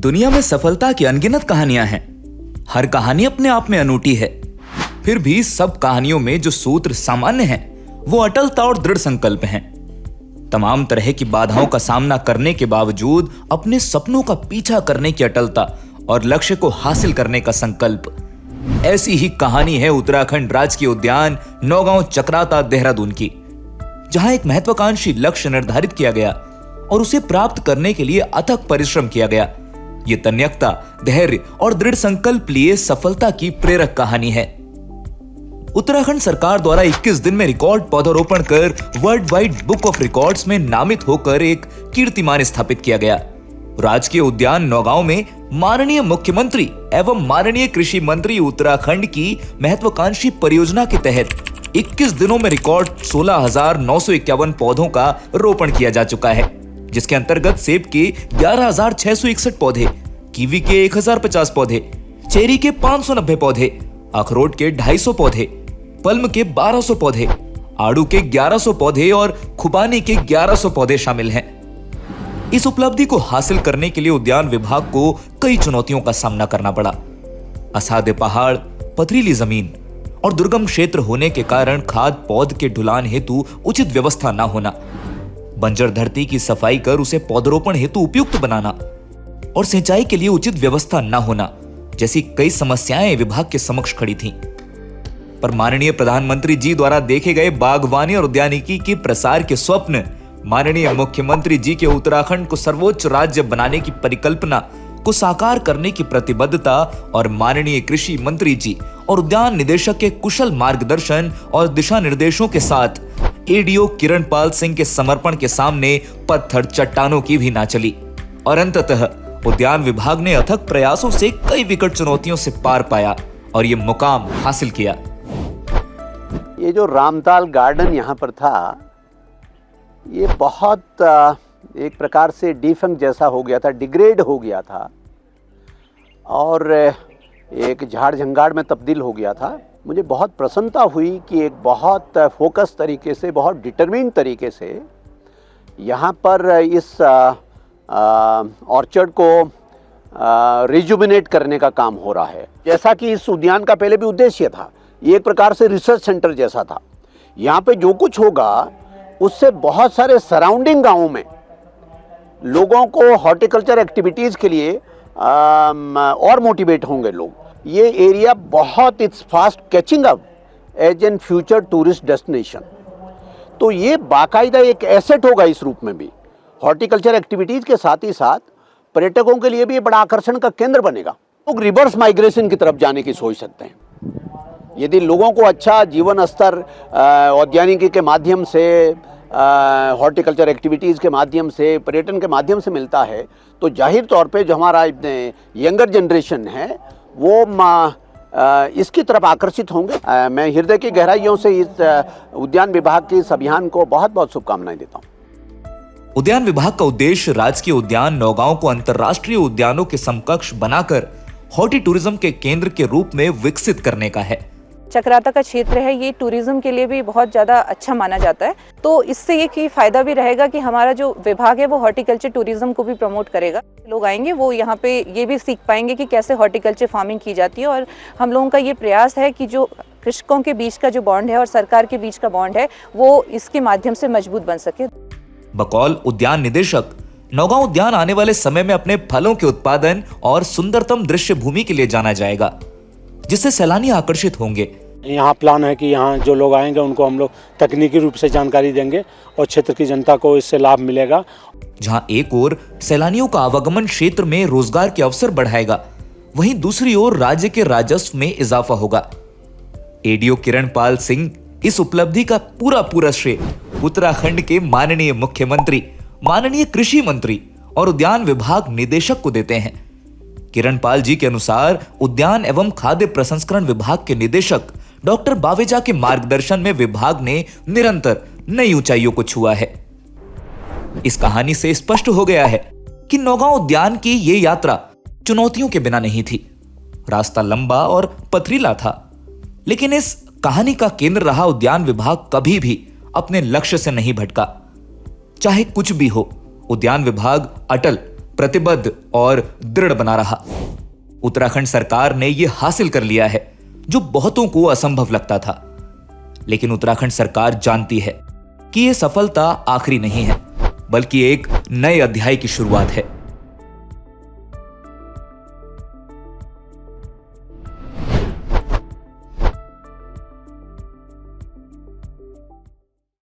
दुनिया में सफलता की अनगिनत कहानियां हैं। हर कहानी अपने आप में अनूठी है। फिर भी सब कहानियों में जो सूत्र सामान्य हैं, वो अटलता और दृढ़ संकल्प हैं। तमाम तरह की बाधाओं का सामना करने के बावजूद अपने सपनों का पीछा करने की अटलता और लक्ष्य को हासिल करने का संकल्प। ऐसी ही कहानी है उत्तराखंड राजकीय उद्यान नौगांव चक्राता देहरादून की, जहां एक महत्वाकांक्षी लक्ष्य निर्धारित किया गया और उसे प्राप्त करने के लिए अथक परिश्रम किया गया। ये तन्यकता, धैर्य और दृढ़ संकल्प लिए सफलता की प्रेरक कहानी है। उत्तराखंड सरकार द्वारा 21 दिन में रिकॉर्ड पौधारोपण कर world wide book of records में नामित होकर एक कीर्तिमान स्थापित किया गया। राजकीय उद्यान नौगांव में माननीय मुख्यमंत्री एवं माननीय कृषि मंत्री उत्तराखंड की महत्वाकांक्षी परियोजना के तहत 21 दिनों में रिकॉर्ड 16,951 पौधों का रोपण किया जा चुका है, जिसके अंतर्गत सेब के 11,661 पौधे, कीवी के 1,050 पौधे, चेरी के 590 पौधे, अखरोट के 250 पौधे, पल्म के 1200 पौधे, आड़ू के 1100 पौधे और खुबानी के 1100 पौधे शामिल हैं। इस उपलब्धि को हासिल करने के लिए उद्यान विभाग को कई चुनौतियों का सामना करना पड़ा। असाध्य पहाड़, पथरीली जमीन और दुर्गम क्षेत्र होने के कारण खाद पौध के ढुलान हेतु उचित व्यवस्था न होना, बंजर धरती की सफाई कर उसे पौधरोपण हेतु उपयुक्त बनाना और सिंचाई के लिए उचित व्यवस्था न होना जैसी कई समस्याएं विभाग के समक्ष खड़ी थीं। पर माननीय प्रधानमंत्री जी द्वारा देखे गए बागवानी और उद्यानिकी के प्रसार के स्वप्न, माननीय मुख्यमंत्री जी के उत्तराखंड को सर्वोच्च राज्य बनाने की परिकल्पना को साकार करने की प्रतिबद्धता और माननीय कृषि मंत्री जी और उद्यान निदेशक के कुशल मार्गदर्शन और दिशा निर्देशों के साथ एडीओ किरणपाल सिंह के समर्पण के सामने पत्थर चट्टानों की भी ना चली और अंततः उद्यान विभाग ने अथक प्रयासों से कई विकट चुनौतियों से पार पाया और ये मुकाम हासिल किया। ये जो रामताल गार्डन यहाँ पर था, ये बहुत एक प्रकार से डिफंक्ट जैसा हो गया था, डिग्रेड हो गया था और एक झाड़ झंगाड़ में तब्दील हो गया था। मुझे बहुत प्रसन्नता हुई कि एक बहुत फोकस तरीके से, बहुत डिटरमिन्ड तरीके से यहाँ पर इस ऑर्चर्ड को रिजुविनेट करने का काम हो रहा है। जैसा कि इस उद्यान का पहले भी उद्देश्य था, ये एक प्रकार से रिसर्च सेंटर जैसा था। यहाँ पे जो कुछ होगा उससे बहुत सारे सराउंडिंग गांवों में लोगों को हॉर्टिकल्चर एक्टिविटीज़ के लिए और मोटिवेट होंगे लोग। ये एरिया बहुत it's fast catching up as an future tourist destination. तो ये बाकायदा एक एसेट होगा इस रूप में भी। हॉर्टिकल्चर एक्टिविटीज़ के साथ ही साथ पर्यटकों के लिए भी बड़ा आकर्षण का केंद्र बनेगा। लोग रिवर्स माइग्रेशन की तरफ जाने की सोच सकते हैं। यदि लोगों को अच्छा जीवन स्तर औद्यानिकी के माध्यम से, हॉर्टिकल्चर एक्टिविटीज़ के माध्यम से, पर्यटन के माध्यम से मिलता है, तो जाहिर तौर पे जो हमारा यंगर जनरेशन है वो इसकी तरफ आकर्षित होंगे। मैं हृदय की गहराइयों से इस उद्यान विभाग के इस अभियान को बहुत बहुत शुभकामनाएं देता हूँ। उद्यान विभाग का उद्देश्य राजकीय उद्यान नौगांव को अंतर्राष्ट्रीय उद्यानों के समकक्ष बनाकर हॉर्टी टूरिज्म के केंद्र के रूप में विकसित करने का है। चक्राता का क्षेत्र है, ये टूरिज्म के लिए भी बहुत ज़्यादा अच्छा माना जाता है। तो इससे ये फायदा भी रहेगा कि हमारा जो विभाग है वो हॉर्टिकल्चर टूरिज्म को भी प्रमोट करेगा। लोग आएंगे वो यहाँ पे ये भी सीख पाएंगे कि कैसे हॉर्टिकल्चर फार्मिंग की जाती है। और हम लोगों का ये प्रयास है कि जो कृषकों के बीच का जो बॉन्ड है और सरकार के बीच का बॉन्ड है वो इसके माध्यम से मजबूत बन सके। बकौल उद्यान निदेशक, नौगांव उद्यान आने वाले समय में अपने फलों के उत्पादन और सुंदरतम दृश्य भूमि के लिए जाना जाएगा, जिससे सैलानी आकर्षित होंगे। यहाँ प्लान है कि यहाँ जो लोग आएंगे उनको हम लोग तकनीकी रूप से जानकारी देंगे और क्षेत्र की जनता को इससे लाभ मिलेगा। जहां एक ओर सैलानियों का आवागमन क्षेत्र में रोजगार के अवसर बढ़ाएगा, वहीं दूसरी ओर राज्य के राजस्व में इजाफा होगा। एडीओ किरणपाल सिंह इस उपलब्धि का पूरा श्रेय उत्तराखंड के माननीय मुख्यमंत्री, माननीय कृषि मंत्री और उद्यान विभाग निदेशक को देते हैं। किरणपाल जी के अनुसार उद्यान एवं खाद्य प्रसंस्करण विभाग के निदेशक डॉक्टर बावेजा के मार्गदर्शन में विभाग ने निरंतर नई ऊंचाइयों को छुआ है। इस कहानी से स्पष्ट हो गया है कि नौगांव उद्यान की ये यात्रा चुनौतियों के बिना नहीं थी। रास्ता लंबा और पथरीला था, लेकिन इस कहानी का केंद्र रहा उद्यान विभाग कभी भी अपने लक्ष्य से नहीं भटका। चाहे कुछ भी हो, उद्यान विभाग अटल, प्रतिबद्ध और दृढ़ बना रहा। उत्तराखंड सरकार ने यह हासिल कर लिया है जो बहुतों को असंभव लगता था। लेकिन उत्तराखंड सरकार जानती है कि यह सफलता आखिरी नहीं है, बल्कि एक नए अध्याय की शुरुआत है।